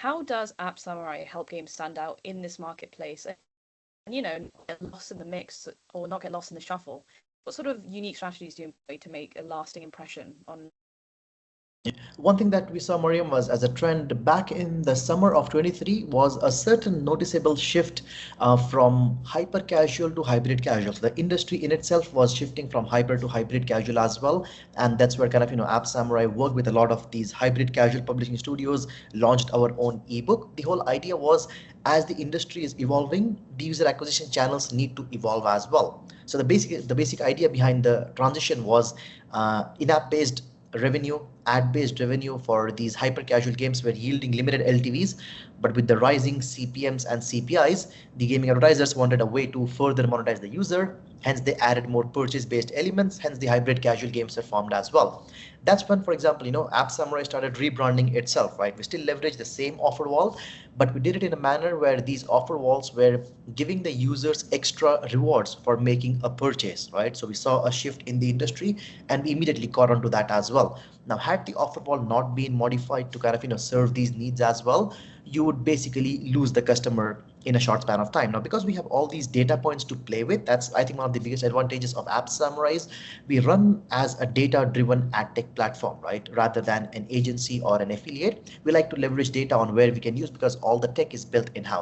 how does AppSamurai help games stand out in this marketplace and, not get lost in the mix or not get lost in the shuffle? What sort of unique strategies do you employ to make a lasting impression on? One thing that we saw, Mariam, was as a trend back in the summer of 23 was a certain noticeable shift from hyper casual to hybrid casual. So the industry in itself was shifting from hyper to hybrid casual as well. And that's where kind of, App Samurai worked with a lot of these hybrid casual publishing studios, launched our own ebook. The whole idea was as the industry is evolving, the user acquisition channels need to evolve as well. So the basic idea behind the transition was in-app based revenue, ad-based revenue for these hyper-casual games were yielding limited LTVs, but with the rising CPMs and CPIs, the gaming advertisers wanted a way to further monetize the user. Hence, they added more purchase-based elements. Hence, the hybrid casual games are formed as well. That's when, for example, App Samurai started rebranding itself, right? We still leverage the same offer wall, but we did it in a manner where these offer walls were giving the users extra rewards for making a purchase, right? So we saw a shift in the industry and we immediately caught on to that as well. Now, had the offer wall not been modified to kind of serve these needs as well, you would basically lose the customer in a short span of time. Now, because we have all these data points to play with, that's I think one of the biggest advantages of App Samurai is we run as a data-driven ad tech platform, right? Rather than an agency or an affiliate, we like to leverage data on where we can use because all the tech is built in-house.